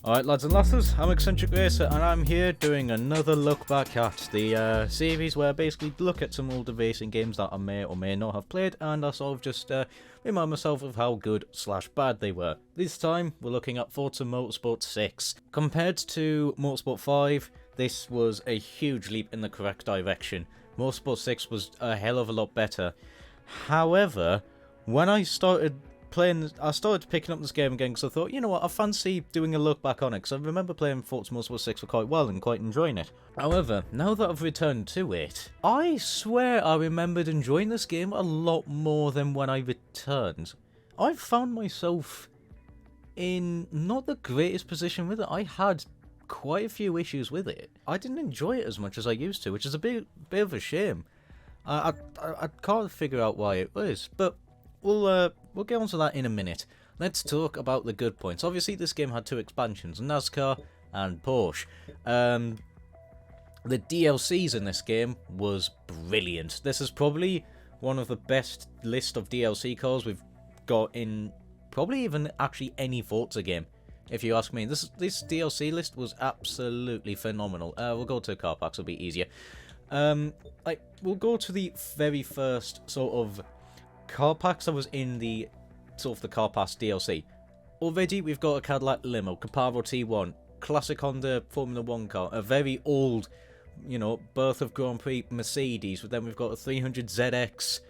Alright lads and lasses, I'm Eccentric Racer and I'm here doing another look back at the series where I basically look at some older racing games that I may or may not have played and I sort of just remind myself of how good / bad they were. This time we're looking at Forza Motorsport 6. Compared to Motorsport 5, this was a huge leap in the correct direction. Motorsport 6 was a hell of a lot better. However, when I started picking up this game again because I thought, you know what, I fancy doing a look back on it because I remember playing Forza Motorsport 6 for quite well and quite enjoying it. However, now that I've returned to it, I swear I remembered enjoying this game a lot more than when I returned. I found myself in not the greatest position with it. I had quite a few issues with it. I didn't enjoy it as much as I used to, which is a bit of a shame. I can't figure out why it was, but we'll get onto that in a minute. Let's talk about the good points. Obviously, this game had two expansions, NASCAR and Porsche. The DLCs in this game was brilliant. This is probably one of the best list of DLC cars we've got in probably even actually any Forza game, if you ask me. This DLC list was absolutely phenomenal. We'll go to car parks, it'll be easier. We'll go to the very first sort of car packs that was in the sort of the car pass DLC. Already we've got a Cadillac limo, Caparo T1, classic Honda Formula 1 car, a very old, you know, birth of Grand Prix Mercedes, but then we've got a 300ZX,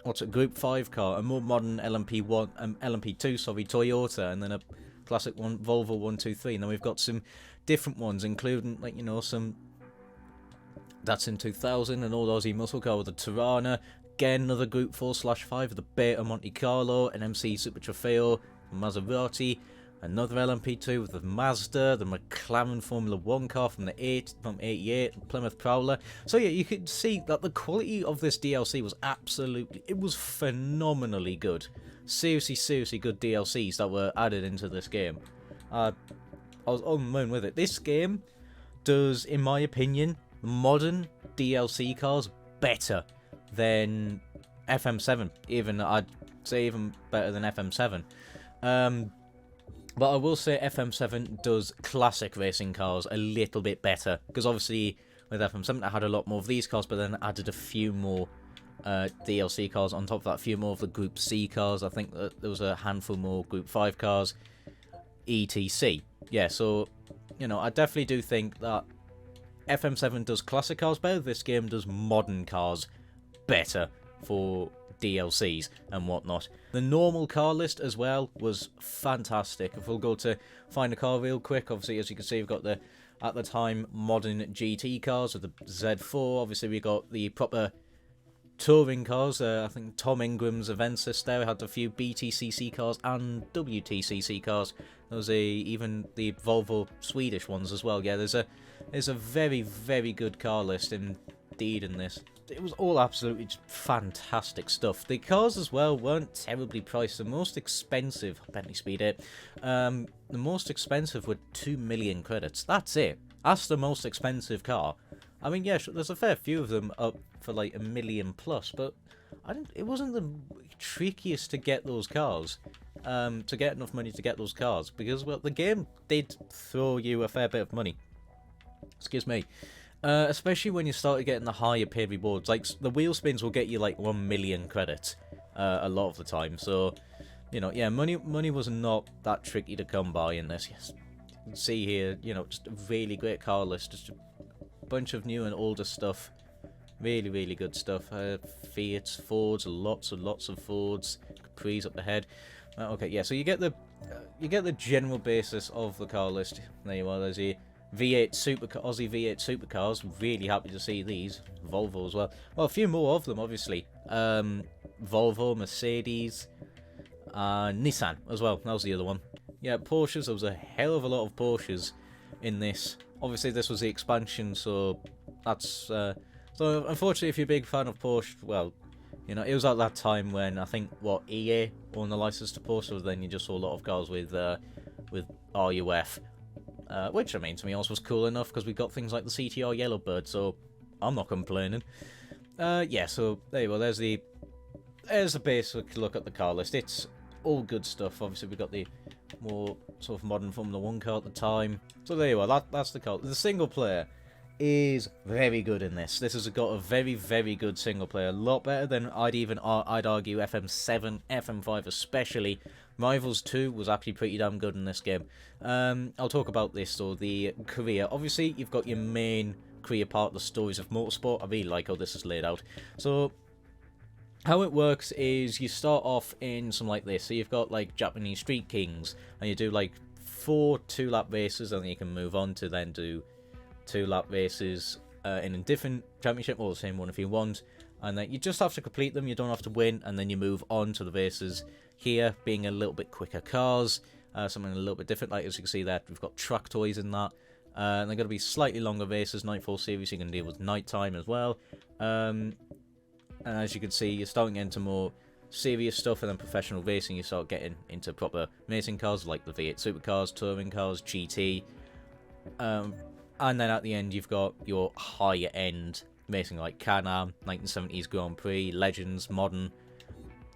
what's a Group 5 car, a more modern LMP2, Toyota, and then a classic one, Volvo 123, and then we've got some different ones, including, like, you know, some Datsun 2000, an old Aussie muscle car with a Tirana, again another Group 4/5, the Beta Monte Carlo, an MC Super Trofeo, Maserati, another LMP2 with the Mazda, the McLaren Formula 1 car from 88, Plymouth Prowler. So yeah, you could see that the quality of this DLC was it was phenomenally good. Seriously good DLCs that were added into this game. I was on the moon with it. This game does, in my opinion, modern DLC cars better than FM7. I'd say even better than FM7. But I will say FM7 does classic racing cars a little bit better, because obviously with FM7 I had a lot more of these cars, but then added a few more DLC cars on top of that, a few more of the Group C cars. I think that there was a handful more Group 5 cars, etc. Yeah, so, you know, I definitely do think that FM7 does classic cars better, this game does modern cars better for DLCs and whatnot. The normal car list as well was fantastic. If we'll go to find a car real quick, obviously as you can see we've got the, at the time, modern GT cars with the Z4, obviously we got the proper touring cars, I think Tom Ingram's Avensis there, we had a few BTCC cars and WTCC cars, there was even the Volvo Swedish ones as well. Yeah, there's a very good car list indeed in this. It was all absolutely fantastic stuff. The cars as well weren't terribly priced. The most expensive, Bentley Speed 8, the most expensive were 2 million credits. That's it. That's the most expensive car. I mean, yeah, there's a fair few of them up for like $1 million plus, but it wasn't the trickiest to get those cars, to get enough money to get those cars, because, well, the game did throw you a fair bit of money. Excuse me. Especially when you started getting the higher paid rewards. Like, the wheel spins will get you like 1 million credits a lot of the time. So, you know, yeah, money was not that tricky to come by in this. Yes, you can see here, you know, just a really great car list. Just a bunch of new and older stuff. Really good stuff. Fiats, Fords, lots of Fords, Capris up ahead. Okay, yeah, so you get the general basis of the car list. There you are. There's a V8 Aussie V8 supercars, really happy to see these. Volvo as well. Well, a few more of them, obviously. Volvo, Mercedes, Nissan as well. That was the other one. Yeah, Porsches. There was a hell of a lot of Porsches in this. Obviously, this was the expansion, so that's... so, unfortunately, if you're a big fan of Porsche, well, you know, it was at that time when I think, EA owned the license to Porsche, so then you just saw a lot of cars with RUF. Which, I mean, to me, also was cool enough because we got things like the CTR Yellowbird, so I'm not complaining. Yeah, so there you go. There's the basic look at the car list. It's all good stuff. Obviously, we've got the more sort of modern Formula 1 car at the time. So there you are, that's the car. The single player is very good in this. This has got a very, very good single player. A lot better than I'd argue FM7, FM5 especially. Rivals 2 was actually pretty damn good in this game. I'll talk about this, though, the career. Obviously, you've got your main career part, the stories of motorsport. I really like how this is laid out. So, how it works is you start off in something like this. So you've got like Japanese Street Kings, and you do like 4 2-lap races, and then you can move on to then do 2-lap races in a different championship, or the same one if you want. And then you just have to complete them, you don't have to win, and then you move on to the races here, being a little bit quicker cars, something a little bit different. Like as you can see there, we've got track toys in that. And they're going to be slightly longer races, Nightfall Series, you can deal with nighttime as well. And as you can see, you're starting into more serious stuff, and then professional racing, you start getting into proper racing cars like the V8 supercars, touring cars, GT. And then at the end, you've got your higher end racing like Can-Am, 1970s Grand Prix, Legends, Modern.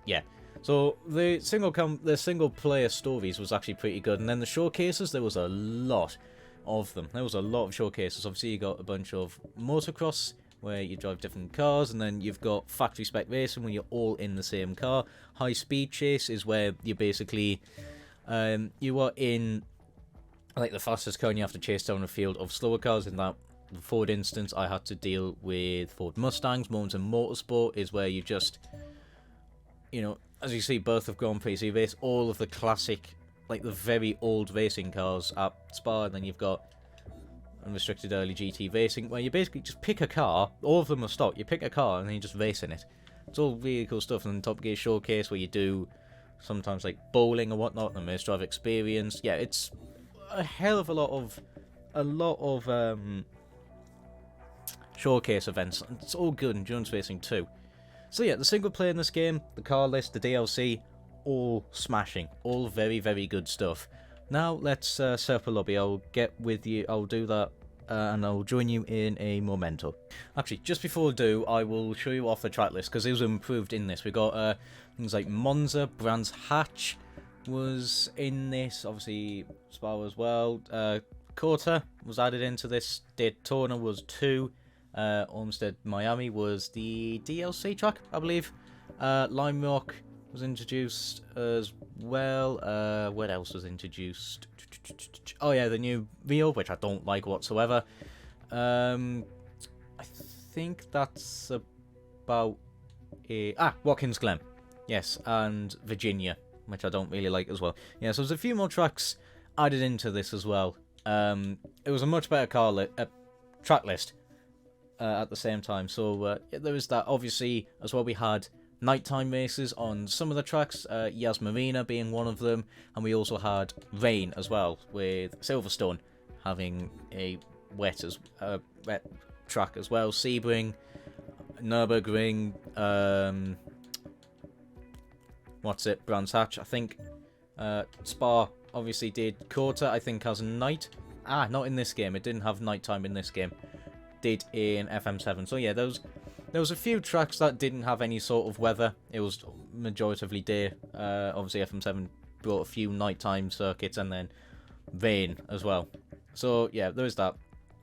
Yeah. So the single player stories was actually pretty good, and then the showcases, there was a lot of them. There was a lot of showcases. Obviously, you got a bunch of motocross where you drive different cars, and then you've got factory spec racing where you're all in the same car. High speed chase is where you basically you are in like the fastest car and you have to chase down a field of slower cars. In that Ford instance, I had to deal with Ford Mustangs. Forza Motorsport is where you just, you know, as you see, both have gone pretty. So you race all of the classic, like the very old racing cars at Spa, and then you've got unrestricted early GT racing, where you basically just pick a car. All of them are stock. You pick a car and then you just race in it. It's all really cool stuff. And then Top Gear Showcase, where you do sometimes like bowling or whatnot, and Race Drive Experience. Yeah, it's a hell of a lot of showcase events. It's all good in endurance racing too. So yeah, the single player in this game, the car list, the DLC, all smashing, all very, very good stuff. Now let's set up a lobby. I'll get with you. I'll do that, and I'll join you in a momento. Actually, just before I do, I will show you off the track list because it was improved in this. We got things like Monza, Brands Hatch was in this. Obviously, Spa as well. Corta was added into this. Daytona was 2. Olmsted Miami was the DLC track, I believe. Lime Rock was introduced as well. What else was introduced? Oh yeah, the new Rio, which I don't like whatsoever. I think that's about it. Watkins Glen. Yes, and Virginia, which I don't really like as well. Yeah, so there's a few more tracks added into this as well. It was a much better track list at the same time. So yeah, there was that. Obviously, as well, we had nighttime races on some of the tracks, Yas Marina being one of them, and we also had rain as well, with Silverstone having a wet track as well. Sebring, Nürburgring, Brands Hatch, I think. Spa obviously did. Corta, I think, has night. Not in this game. It didn't have nighttime in this game. Did in FM7. So yeah, there was a few tracks that didn't have any sort of weather. It was majoritively day. Obviously, FM7 brought a few nighttime circuits and then rain as well. So yeah, there is that.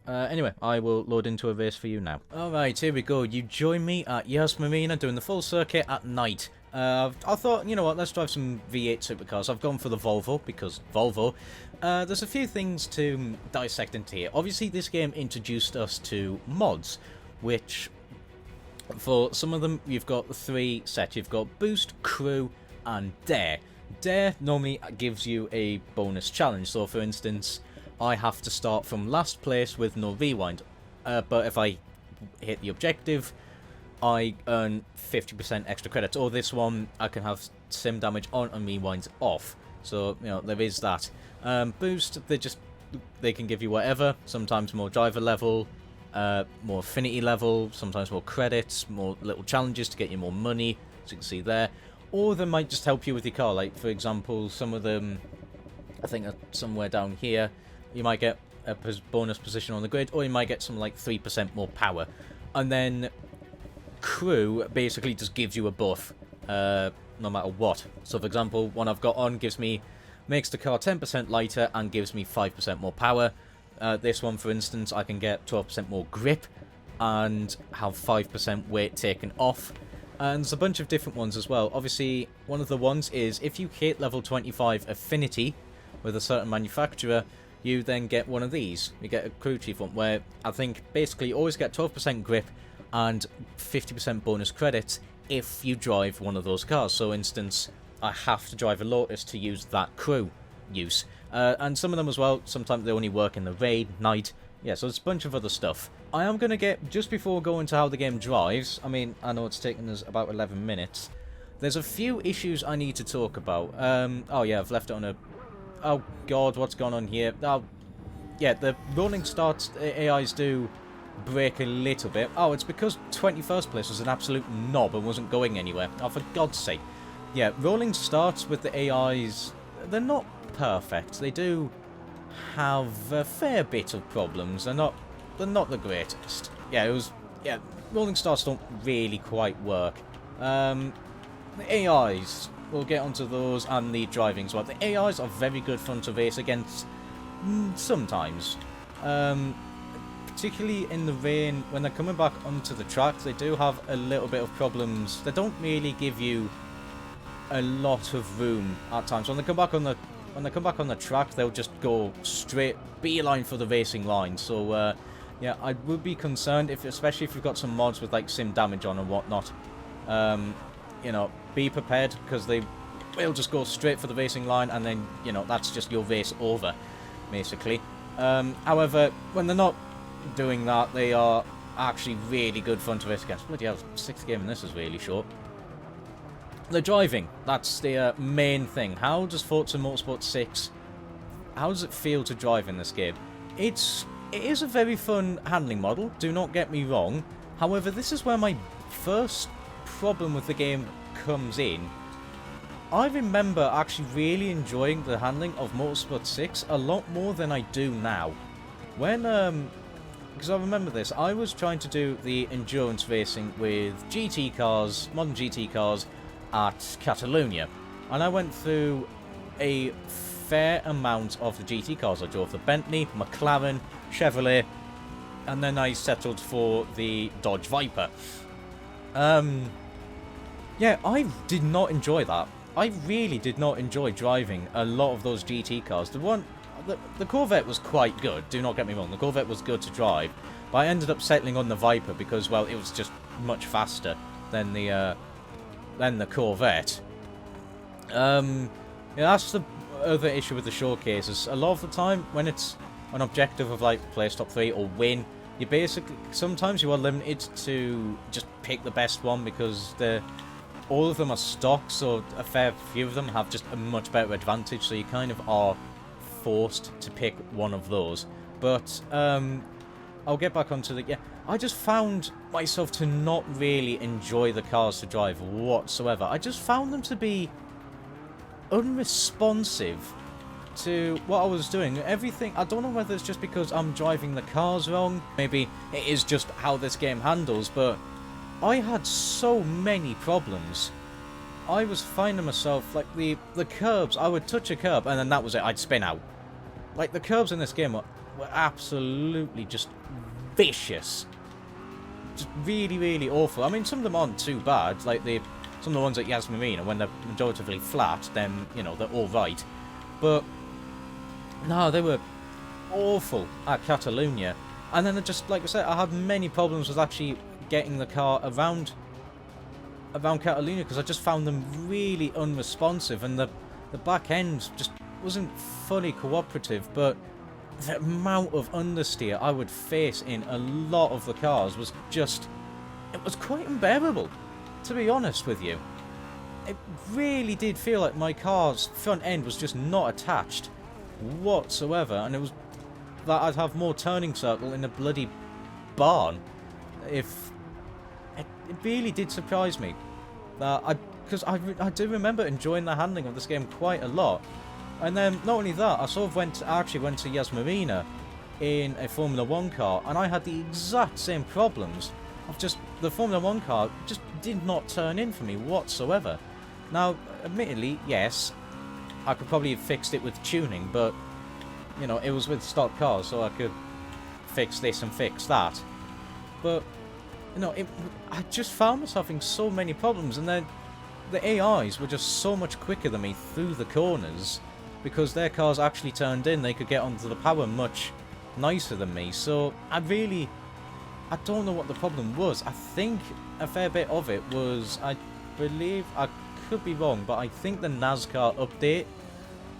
Anyway, I will load into a race for you now. Alright, here we go. You join me at Yas Marina doing the full circuit at night. I thought, you know what, let's drive some V8 supercars. I've gone for the Volvo, because Volvo. There's a few things to dissect into here. Obviously, this game introduced us to mods, which, for some of them, you've got 3 sets. You've got Boost, Crew, and Dare. Dare normally gives you a bonus challenge. So, for instance, I have to start from last place with no rewind. But if I hit the objective, I earn 50% extra credits. Or this one, I can have sim damage on and rewinds off. So, you know, there is that. Boost, they can give you whatever. Sometimes more driver level, more affinity level, sometimes more credits, more little challenges to get you more money, as you can see there. Or they might just help you with your car. Like, for example, some of them, I think somewhere down here, you might get a bonus position on the grid, or you might get some like 3% more power. And then Crew basically just gives you a buff, no matter what. So, for example, one I've got on gives me makes the car 10% lighter and gives me 5% more power. This one, for instance, I can get 12% more grip and have 5% weight taken off. And there's a bunch of different ones as well. Obviously, one of the ones is if you hit level 25 affinity with a certain manufacturer, you then get one of these. You get a crew chief one where I think basically you always get 12% grip and 50% bonus credits if you drive one of those cars. So, instance, I have to drive a Lotus to use that crew use. And some of them as well, sometimes they only work in the rain, night. Yeah, so there's a bunch of other stuff. I am going to get, just before going to how the game drives, I mean, I know it's taken us about 11 minutes. There's a few issues I need to talk about. Oh yeah, I've left it on a... Oh god, what's gone on here? Oh, yeah, the rolling starts, AIs do break a little bit. Oh, it's because 21st place was an absolute knob and wasn't going anywhere. Oh, for God's sake. Yeah, rolling starts with the AIs, they're not perfect. They do have a fair bit of problems. They're not the greatest. Yeah, rolling starts don't really quite work. The AIs, we'll get onto those, and the driving as well. The AIs are very good fun to race against sometimes. Particularly in the rain, when they're coming back onto the track, they do have a little bit of problems. They don't really give you a lot of room at times. When they come back on the track, they'll just go straight beeline for the racing line. So yeah, I would be concerned especially if you've got some mods with like sim damage on and whatnot. You know, be prepared because they will just go straight for the racing line, and then you know that's just your race over, basically. However, when they're not doing that, they are actually really good fun to race against. Bloody hell, 6th game and this is really short. The driving, that's the main thing. How does Forza Motorsport 6, how does it feel to drive in this game? It is a very fun handling model, do not get me wrong. However, this is where my first problem with the game comes in. I remember actually really enjoying the handling of Motorsport 6 a lot more than I do now. When, because I remember this, I was trying to do the endurance racing with GT cars, modern GT cars, at Catalonia, and I went through a fair amount of the GT cars. I drove the Bentley, McLaren, Chevrolet, and then I settled for the Dodge Viper. Yeah, I did not enjoy that. I really did not enjoy driving a lot of those GT cars. The Corvette was quite good, do not get me wrong, the Corvette was good to drive, but I ended up settling on the Viper because, well, it was just much faster than the Corvette. Yeah, that's the other issue with the showcases. A lot of the time, when it's an objective of like place top 3 or win, you basically sometimes you are limited to just pick the best one because all of them are stock, so a fair few of them have just a much better advantage. So you kind of are forced to pick one of those. But I'll get back onto the... Yeah, I just found myself to not really enjoy the cars to drive whatsoever. I just found them to be unresponsive to what I was doing. Everything, I don't know whether it's just because I'm driving the cars wrong. Maybe it is just how this game handles, but I had so many problems. I was finding myself, like, the curbs, I would touch a curb and then that was it, I'd spin out. Like, the curbs in this game were absolutely just vicious. Just really, really awful. I mean, some of them aren't too bad. Like, some of the ones at Yas Marina, when they're majoritively flat, then, you know, they're alright. But, no, they were awful at Catalonia. And then, just like I said, I had many problems with actually getting the car around Catalonia because I just found them really unresponsive, and the back end just wasn't fully cooperative. But the amount of understeer I would face in a lot of the cars was just... it was quite unbearable, to be honest with you. It really did feel like my car's front end was just not attached whatsoever, and it was that I'd have more turning circle in a bloody barn. If... it really did surprise me. Because I do remember enjoying the handling of this game quite a lot. And then, not only that, I actually went to Yas Marina in a Formula 1 car, and I had the exact same problems of just, the Formula 1 car just did not turn in for me whatsoever. Now, admittedly, yes, I could probably have fixed it with tuning, but, you know, it was with stock cars, so I could fix this and fix that. But, you know, I just found myself having so many problems, and then the AIs were just so much quicker than me through the corners, because their cars actually turned in, they could get onto the power much nicer than me. So I don't know what the problem was. I think a fair bit of it was, I believe, I could be wrong, but I think the NASCAR update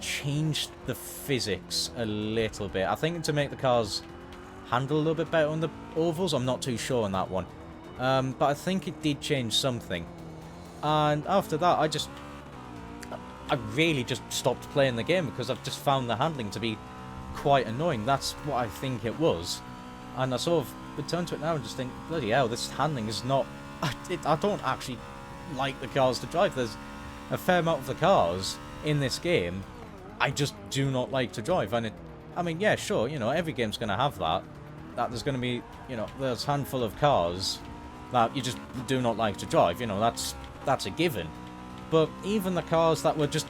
changed the physics a little bit. I think to make the cars handle a little bit better on the ovals. I'm not too sure on that one. But I think it did change something. And after that, I really just stopped playing the game, because I've just found the handling to be quite annoying. That's what I think it was. And I sort of return to it now and just think, bloody hell, this handling is not... I don't actually like the cars to drive. There's a fair amount of the cars in this game I just do not like to drive. And I mean, yeah, sure, you know, every game's going to have that. That there's going to be, you know, there's a handful of cars that you just do not like to drive. You know, that's a given. But even the cars that were just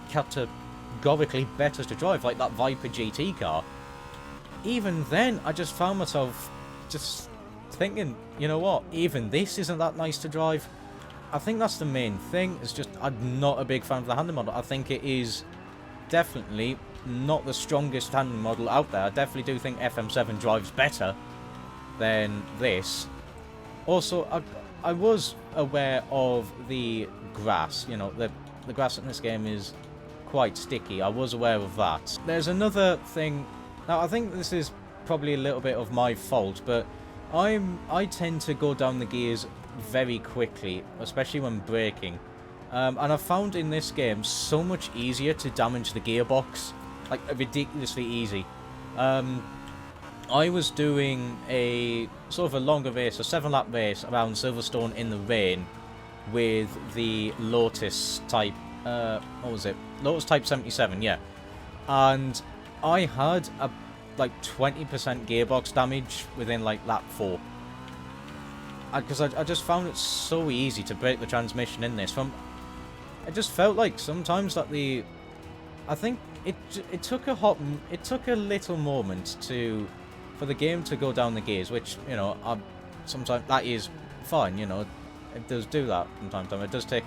categorically better to drive, like that Viper GT car, even then, I just found myself just thinking, you know what, even this isn't that nice to drive. I think that's the main thing. It's just, I'm not a big fan of the handling model. I think it is definitely not the strongest handling model out there. I definitely do think FM7 drives better than this. Also, I was aware of the grass. You know, the grass in this game is quite sticky. I was aware of that. There's another thing. Now, I think this is probably a little bit of my fault, but I tend to go down the gears very quickly, especially when braking. And I found in this game so much easier to damage the gearbox, like ridiculously easy. I was doing a sort of a longer race, a 7-lap race around Silverstone in the rain with the Lotus Type, what was it? Lotus Type 77, yeah. And I had a like 20% gearbox damage within like lap 4. Because I just found it so easy to break the transmission in this. It just felt like sometimes that I think it took a little moment for the game to go down the gears, which, you know, sometimes that is fine, you know, it does do that from time to time. It does take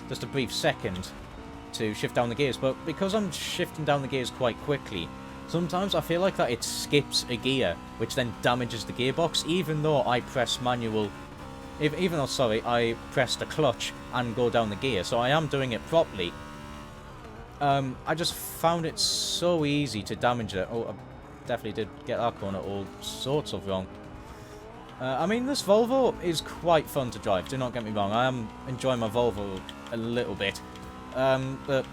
just a brief second to shift down the gears, but because I'm shifting down the gears quite quickly, sometimes I feel like that it skips a gear, which then damages the gearbox, even though I press manual, even though, sorry, I press the clutch and go down the gear, so I am doing it properly. I just found it so easy to damage it. Oh, I definitely did get that corner all sorts of wrong. I mean, this Volvo is quite fun to drive, do not get me wrong. I am enjoying my Volvo a little bit. But,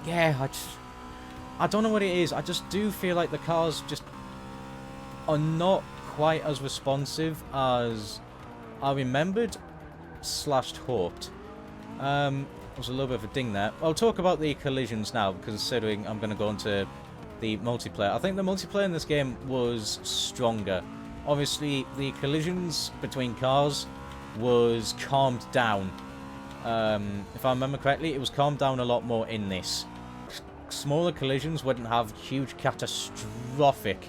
yeah, I don't know what it is. I just do feel like the cars just are not quite as responsive as I remembered / hoped. There's a little bit of a ding there. I'll talk about the collisions now, considering I'm going to go into the multiplayer. I think the multiplayer in this game was stronger. Obviously, the collisions between cars was calmed down. If I remember correctly, it was calmed down a lot more in this. Smaller collisions wouldn't have huge catastrophic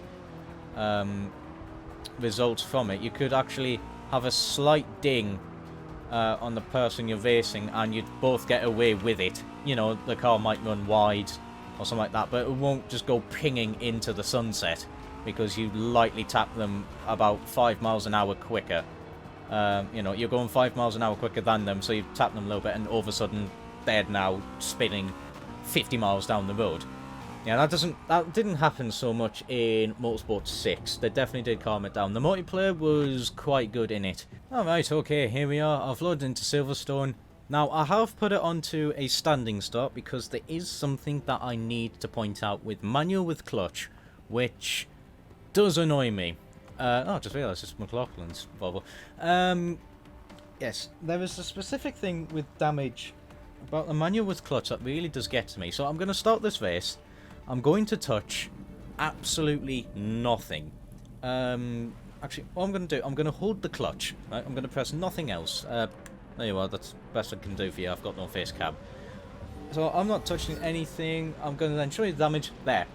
results from it. You could actually have a slight ding on the person you're racing, and you'd both get away with it. You know, the car might run wide or something like that, but it won't just go pinging into the sunset because you lightly tap them about 5 miles an hour quicker. You know, you're going 5 miles an hour quicker than them, so you tap them a little bit, and all of a sudden they're now spinning 50 miles down the road. Yeah, that didn't happen so much in Motorsport 6. They definitely did calm it down. The multiplayer was quite good in it. Alright, okay, here we are. I've loaded into Silverstone. Now, I have put it onto a standing start because there is something that I need to point out with manual with clutch, which does annoy me. I just realised it's McLaughlin's Volvo. Yes, there is a specific thing with damage about the manual with clutch that really does get to me. So I'm going to start this race. I'm going to touch absolutely nothing. Actually, what I'm going to do, I'm going to hold the clutch. Right? I'm going to press nothing else. There you are, that's the best I can do for you. I've got no face cam. So I'm not touching anything. I'm going to then show you the damage. There.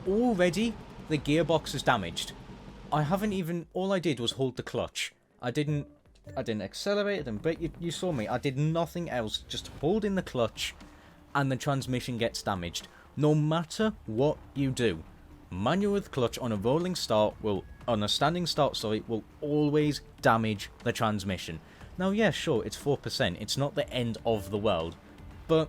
Already, the gearbox is damaged. I haven't even... All I did was hold the clutch. I didn't accelerate, I didn't brake. You saw me. I did nothing else. Just holding the clutch, and the transmission gets damaged. No matter what you do, manual with clutch on a rolling start will... On a standing start, sorry, will always damage the transmission. Now, yeah, sure, it's 4%. It's not the end of the world. But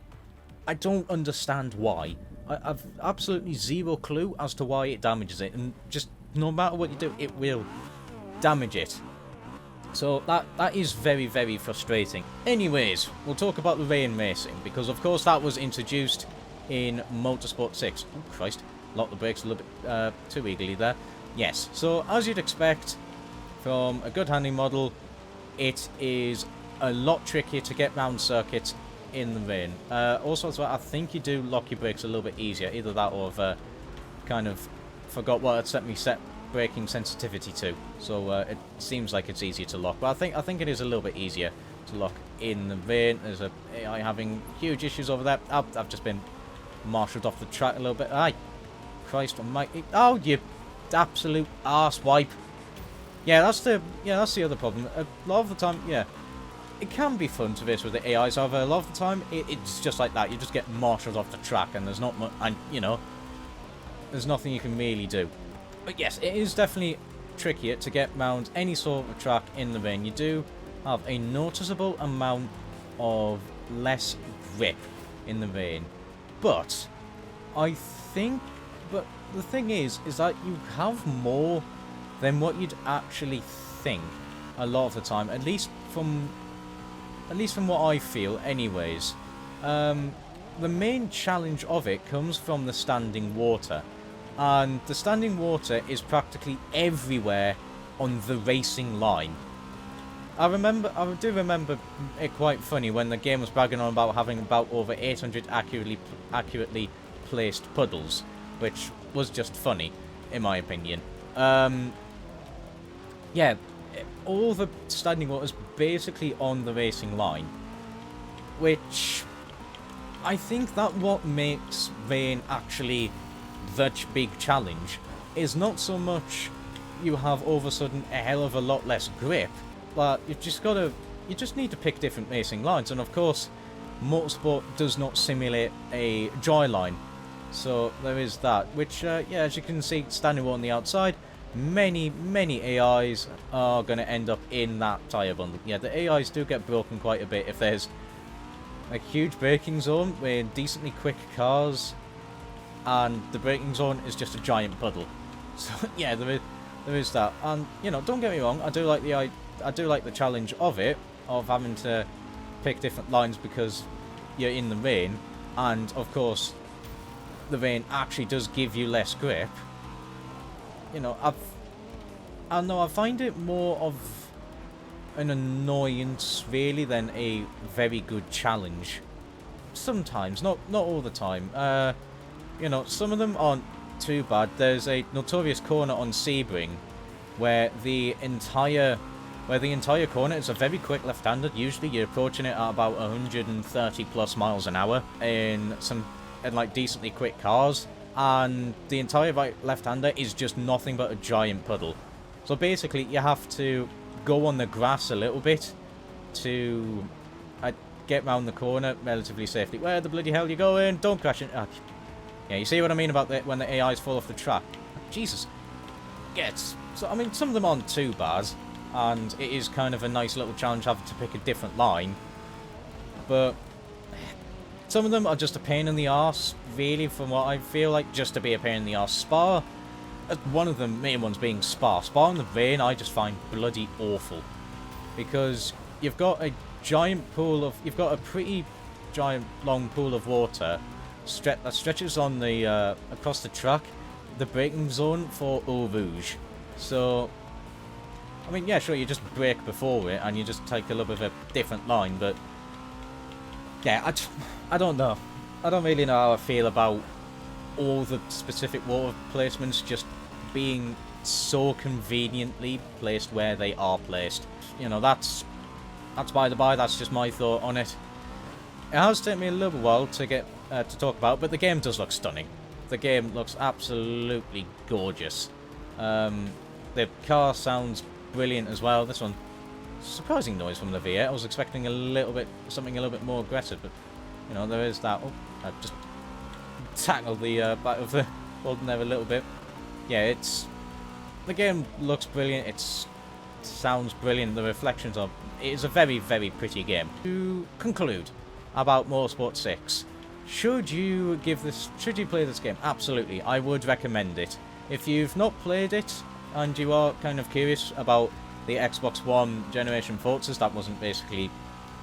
I don't understand why. I've absolutely zero clue as to why it damages it. And just no matter what you do, it will damage it. So that is very, very frustrating. Anyways, we'll talk about the rain racing. Because, of course, that was introduced in Motorsport 6. Oh, Christ. Locked the brakes a little bit too eagerly there. Yes, so as you'd expect from a good handling model, it is a lot trickier to get round circuits in the rain. Also, as well, I think you do lock your brakes a little bit easier. Either that or I've kind of forgot what I'd set braking sensitivity to. So it seems like it's easier to lock. But I think it is a little bit easier to lock in the rain. There's a AI having huge issues over there. I've just been marshalled off the track a little bit. Aye, Christ almighty. Oh, you absolute arse wipe. Yeah, that's the other problem. A lot of the time, yeah, it can be fun to race with the AIs. However, a lot of the time, it's just like that. You just get marshalled off the track, and there's not much, and you know, there's nothing you can really do. But yes, it is definitely trickier to get around any sort of track in the rain. You do have a noticeable amount of less grip in the rain, but I think. But the thing is that you have more than what you'd actually think a lot of the time. At least from what I feel, anyways. The main challenge of it comes from the standing water, and the standing water is practically everywhere on the racing line. I do remember it quite funny when the game was bragging on about having about over 800 accurately placed puddles, which was just funny, in my opinion. Yeah, all the standing water is basically on the racing line, which I think that what makes rain actually the big challenge is not so much you have all of a sudden a hell of a lot less grip, but you just need to pick different racing lines, and of course, Motorsport does not simulate a dry line. So there is that, which, yeah, as you can see, standing water on the outside, many AIs are going to end up in that tyre bundle. Yeah, the AIs do get broken quite a bit if there's a huge braking zone with decently quick cars, and the braking zone is just a giant puddle. So yeah, there is that, and you know, don't get me wrong, I do like the challenge of it, of having to pick different lines because you're in the rain, and of course, the rain actually does give you less grip. You know, I find it more of an annoyance really than a very good challenge. Sometimes, not all the time. You know, some of them aren't too bad. There's a notorious corner on Sebring where the entire corner is a very quick left-hander. Usually you're approaching it at about 130 plus miles an hour in like decently quick cars, and the entire left-hander is just nothing but a giant puddle. So basically you have to go on the grass a little bit to get round the corner relatively safely. Where the bloody hell are you going? Don't crash in. Yeah, you see what I mean about when the AIs fall off the track? Jesus. Yeah, so I mean, some of them aren't too bad, and it is kind of a nice little challenge having to pick a different line, but some of them are just a pain in the arse, really, from what I feel like, just to be a pain in the arse. Spa, one of the main ones being Spa. Spa in the rain, I just find bloody awful. Because you've got a pretty giant, long pool of water that stretches on the, across the track, the braking zone for Eau Rouge. So, I mean, yeah, sure, you just brake before it, and you just take a little bit of a different line, but yeah, I don't know. I don't really know how I feel about all the specific water placements just being so conveniently placed where they are placed. You know, that's by the by, that's just my thought on it. It has taken me a little while to get to talk about, but the game does look stunning. The game looks absolutely gorgeous. The car sounds brilliant as well. This one, surprising noise from the V8. I was expecting something a little bit more aggressive, but you know, there is that. Oh, I just tackled the back of the button there a little bit. Yeah, the game looks brilliant. It sounds brilliant. The reflections are. It is a very, very pretty game. To conclude about Motorsport 6, should you play this game? Absolutely, I would recommend it. If you've not played it and you are kind of curious about the Xbox One generation Forzas, that wasn't basically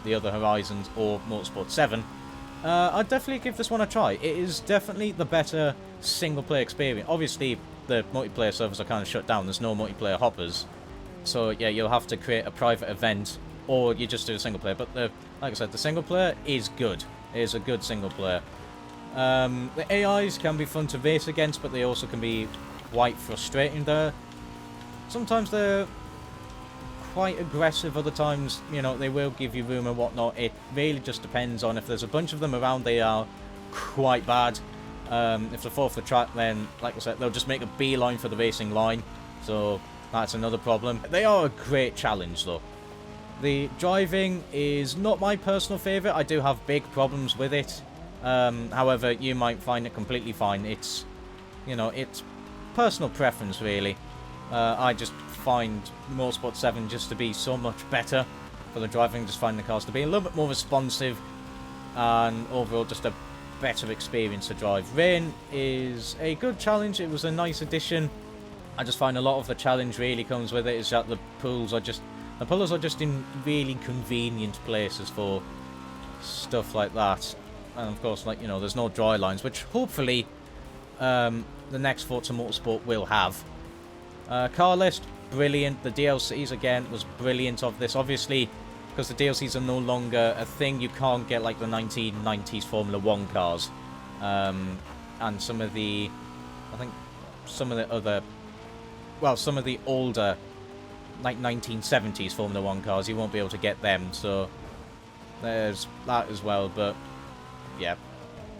the other Horizons or Motorsport 7, I'd definitely give this one a try. It is definitely the better single-player experience. Obviously, the multiplayer servers are kind of shut down. There's no multiplayer hoppers. So, yeah, you'll have to create a private event, or you just do a single-player. But, like I said, the single-player is good. It is a good single-player. The AIs can be fun to race against, but they also can be quite frustrating there. Sometimes they're quite aggressive, other times, you know, they will give you room and whatnot. It really just depends on if there's a bunch of them around, they are quite bad. If they fall off the track, then, like I said, they'll just make a beeline for the racing line, so that's another problem. They are a great challenge, though. The driving is not my personal favourite. I do have big problems with it. However, you might find it completely fine. It's, you know, it's personal preference, really. I just find Motorsport 7 just to be so much better for the driving. Just find the cars to be a little bit more responsive and overall just a better experience to drive. Rain is a good challenge. It was a nice addition. I just find a lot of the challenge really comes with it is that the pools are just in really convenient places for stuff like that. And of course, like, you know, there's no dry lines, which hopefully the next Forza Motorsport will have. Car list, brilliant. The DLCs, again, was brilliant of this. Obviously, because the DLCs are no longer a thing, you can't get, like, the 1990s Formula 1 cars. And some of the... I think some of the other... Well, some of the older, like, 1970s Formula 1 cars, you won't be able to get them. So, there's that as well. But, yeah.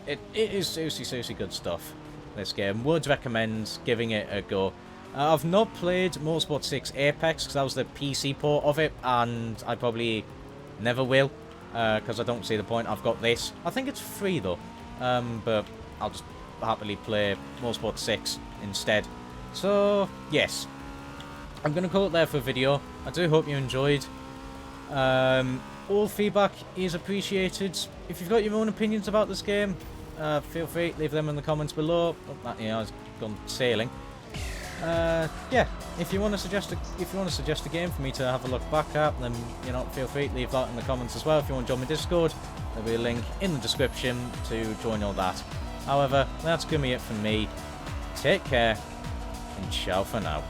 It is seriously good stuff, this game. Would recommend giving it a go. I've not played Motorsport 6 Apex because that was the PC port of it, and I probably never will because I don't see the point. I've got this. I think it's free though, but I'll just happily play Motorsport 6 instead. So yes, I'm going to call it there for a video. I do hope you enjoyed. All feedback is appreciated. If you've got your own opinions about this game, feel free to leave them in the comments below. Oh, you know, I've gone sailing. Yeah, if you want to suggest a game for me to have a look back at, then, you know, feel free to leave that in the comments as well. If you want to join my Discord, there'll be a link in the description to join all that. However, that's gonna be it from me. Take care, and ciao for now.